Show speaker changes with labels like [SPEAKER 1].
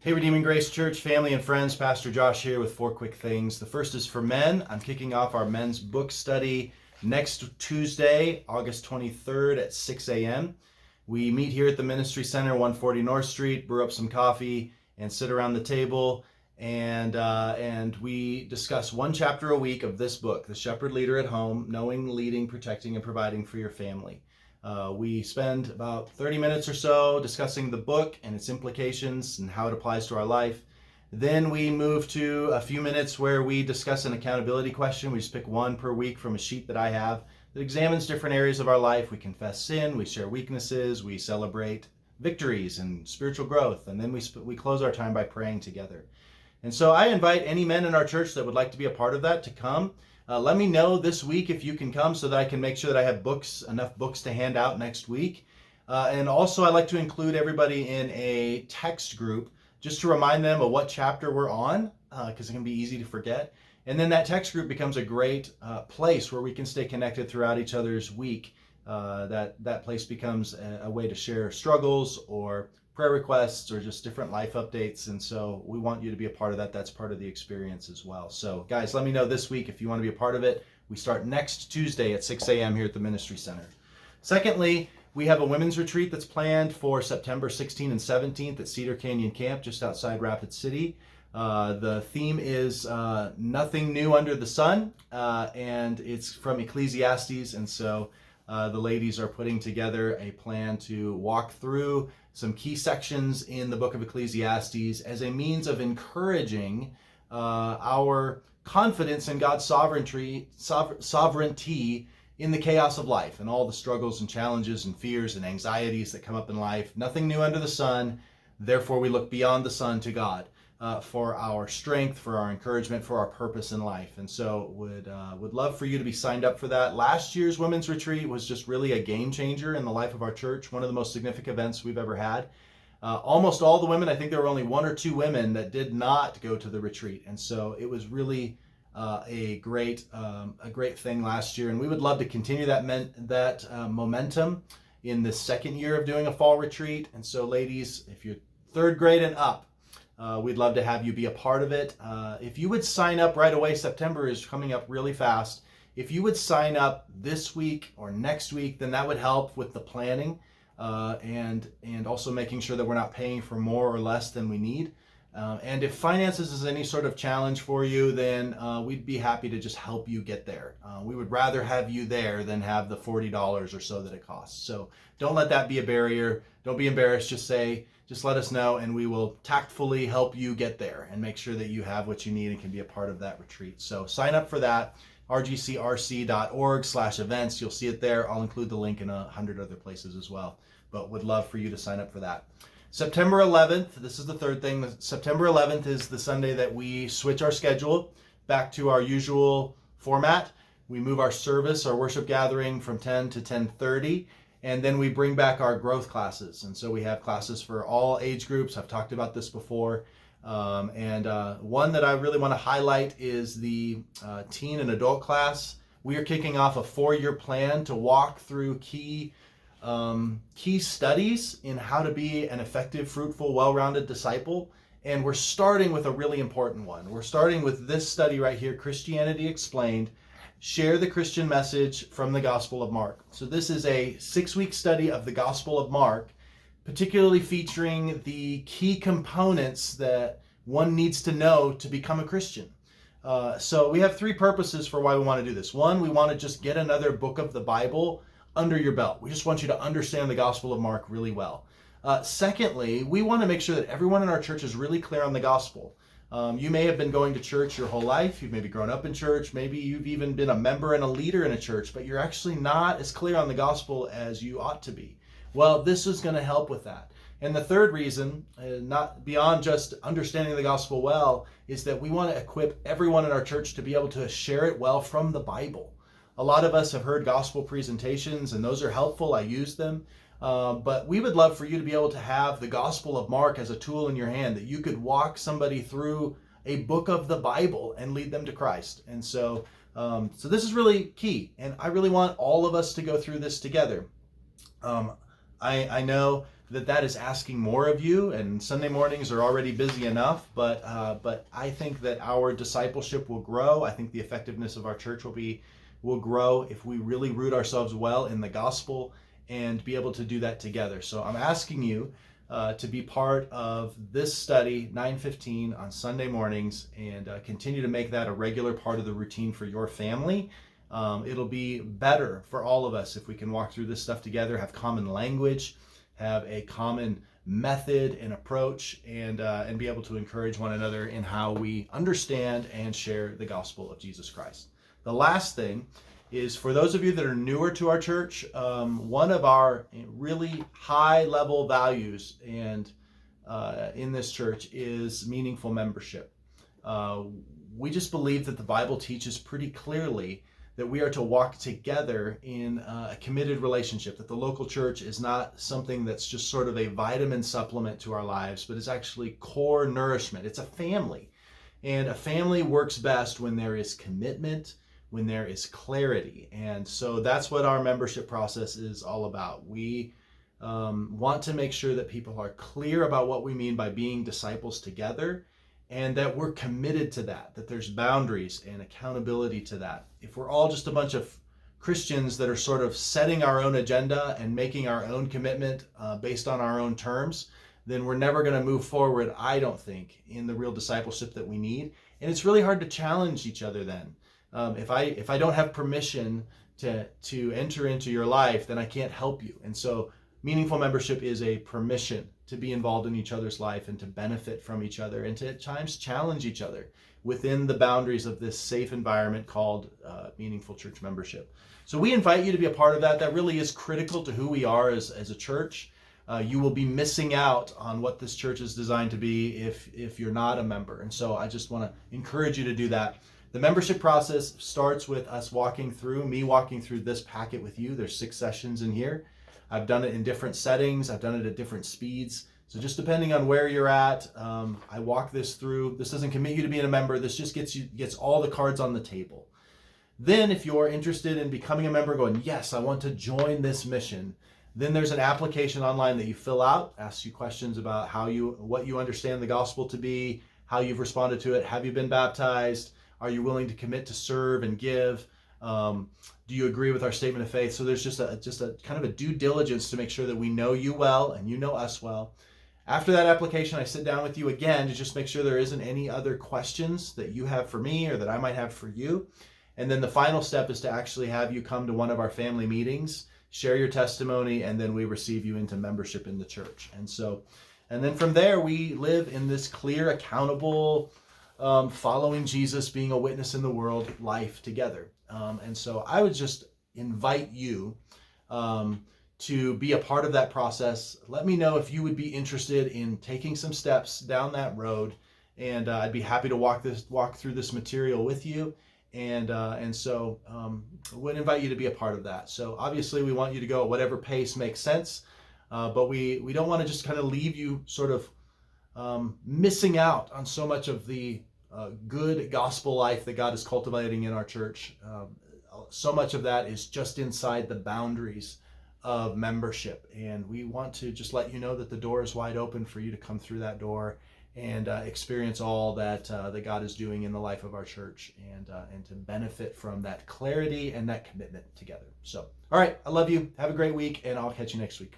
[SPEAKER 1] Hey, Redeeming Grace Church family and friends, Pastor Josh here with 4 quick things. The first is for men. I'm kicking off our men's book study next Tuesday, August 23rd at 6 a.m. We meet here at the Ministry Center, 140 North Street, brew up some coffee, and sit around the table, and we discuss one chapter a week of this book, The Shepherd Leader at Home, Knowing, Leading, Protecting, and Providing for Your Family. We spend about 30 minutes or so discussing the book and its implications and how it applies to our life. Then we move to a few minutes where we discuss an accountability question. We just pick one per week from a sheet that I have that examines different areas of our life. We confess sin, we share weaknesses, we celebrate victories and spiritual growth, and then we close our time by praying together. And so I invite any men in our church that would like to be a part of that to come. Let me know this week if you can come so that I can make sure that I have enough books to hand out next week. And also I like to include everybody in a text group just to remind them of what chapter we're on, because it can be easy to forget. And then that text group becomes a great place where we can stay connected throughout each other's week. That place becomes a way to share struggles or prayer requests or just different life updates. And so we want you to be a part of that. That's part of the experience as well. So guys, let me know this week if you want to be a part of it. We start next Tuesday at 6 a.m. here at the Ministry Center. Secondly, we have a women's retreat that's planned for September 16th and 17th at Cedar Canyon Camp just outside Rapid City. The theme is Nothing New Under the Sun, and it's from Ecclesiastes. And so the ladies are putting together a plan to walk through some key sections in the book of Ecclesiastes as a means of encouraging our confidence in God's sovereignty in the chaos of life and all the struggles and challenges and fears and anxieties that come up in life. Nothing new under the sun. Therefore, we look beyond the sun to God for our strength, for our encouragement, for our purpose in life. And so would love for you to be signed up for that. Last year's women's retreat was just really a game changer in the life of our church, one of the most significant events we've ever had. Almost all the women, I think there were only 1 or 2 women that did not go to the retreat. And so it was really a great thing last year. And we would love to continue that momentum in the second year of doing a fall retreat. And so ladies, if you're 3rd grade and up, we'd love to have you be a part of it. If you would sign up right away, September is coming up really fast. If you would sign up this week or next week, then that would help with the planning and also making sure that we're not paying for more or less than we need. And if finances is any sort of challenge for you, then we'd be happy to just help you get there. We would rather have you there than have the $40 or so that it costs. So don't let that be a barrier. Don't be embarrassed. Just let us know, and we will tactfully help you get there and make sure that you have what you need and can be a part of that retreat. So sign up for that, rgcrc.org/events. You'll see it there. I'll include the link in 100 other places as well, but would love for you to sign up for that. September 11th, this is the third thing. September 11th is the Sunday that we switch our schedule back to our usual format. We move our service, our worship gathering from 10 to 10:30. And then we bring back our growth classes. And so we have classes for all age groups. I've talked about this before. One that I really want to highlight is the teen and adult class. We are kicking off a 4-year plan to walk through key studies in how to be an effective, fruitful, well-rounded disciple. And we're starting with a really important one. We're starting with this study right here, Christianity Explained. Share the Christian message from the Gospel of Mark. So this is a 6-week study of the Gospel of Mark, particularly featuring the key components that one needs to know to become a Christian. So we have 3 purposes for why we want to do this. One, we want to just get another book of the Bible under your belt. We just want you to understand the Gospel of Mark really well. Secondly, we want to make sure that everyone in our church is really clear on the gospel. You may have been going to church your whole life. You've maybe grown up in church. Maybe you've even been a member and a leader in a church, but you're actually not as clear on the gospel as you ought to be. Well, this is going to help with that. And the third reason, not beyond just understanding the gospel well, is that we want to equip everyone in our church to be able to share it well from the Bible. A lot of us have heard gospel presentations, and those are helpful. I use them. But we would love for you to be able to have the Gospel of Mark as a tool in your hand, that you could walk somebody through a book of the Bible and lead them to Christ. And so this is really key. And I really want all of us to go through this together. I know that is asking more of you, and Sunday mornings are already busy enough, but I think that our discipleship will grow. I think the effectiveness of our church will grow if we really root ourselves well in the gospel and be able to do that together. So I'm asking you to be part of this study, 9:15 on Sunday mornings, and continue to make that a regular part of the routine for your family. It'll be better for all of us if we can walk through this stuff together, have common language, have a common method and approach, and be able to encourage one another in how we understand and share the gospel of Jesus Christ. The last thing is, for those of you that are newer to our church, one of our really high-level values and in this church is meaningful membership. We just believe that the Bible teaches pretty clearly that we are to walk together in a committed relationship, that the local church is not something that's just sort of a vitamin supplement to our lives, but it's actually core nourishment. It's a family. And a family works best when there is commitment, when there is clarity. And so that's what our membership process is all about. We want to make sure that people are clear about what we mean by being disciples together, and that we're committed to that there's boundaries and accountability to that. If we're all just a bunch of Christians that are sort of setting our own agenda and making our own commitment based on our own terms, then we're never going to move forward, I don't think, in the real discipleship that we need. And it's really hard to challenge each other then. If I don't have permission to enter into your life, then I can't help you. And so meaningful membership is a permission to be involved in each other's life and to benefit from each other and to at times challenge each other within the boundaries of this safe environment called meaningful church membership. So we invite you to be a part of that. That really is critical to who we are as a church. You will be missing out on what this church is designed to be if you're not a member. And so I just want to encourage you to do that. The membership process starts with me walking through this packet with you. There's 6 sessions in here. I've done it in different settings. I've done it at different speeds. So just depending on where you're at, I walk this through. This doesn't commit you to being a member. This just gets all the cards on the table. Then if you're interested in becoming a member, going, yes, I want to join this mission, then there's an application online that you fill out, asks you questions about what you understand the gospel to be, how you've responded to it, have you been baptized, are you willing to commit to serve and give? Do you agree with our statement of faith? So there's just a kind of a due diligence to make sure that we know you well and you know us well. After that application, I sit down with you again to just make sure there isn't any other questions that you have for me or that I might have for you. And then the final step is to actually have you come to one of our family meetings, share your testimony, and then we receive you into membership in the church. And then from there, we live in this clear, accountable, following Jesus, being a witness in the world life together. And so I would just invite you to be a part of that process. Let me know if you would be interested in taking some steps down that road, and I'd be happy to walk through this material with you. And so I would invite you to be a part of that. So obviously we want you to go at whatever pace makes sense, but we don't want to just kind of leave you sort of missing out on so much of the good gospel life that God is cultivating in our church. So much of that is just inside the boundaries of membership, and we want to just let you know that the door is wide open for you to come through that door and experience all that God is doing in the life of our church, and to benefit from that clarity and that commitment together. So, all right, I love you. Have a great week, and I'll catch you next week.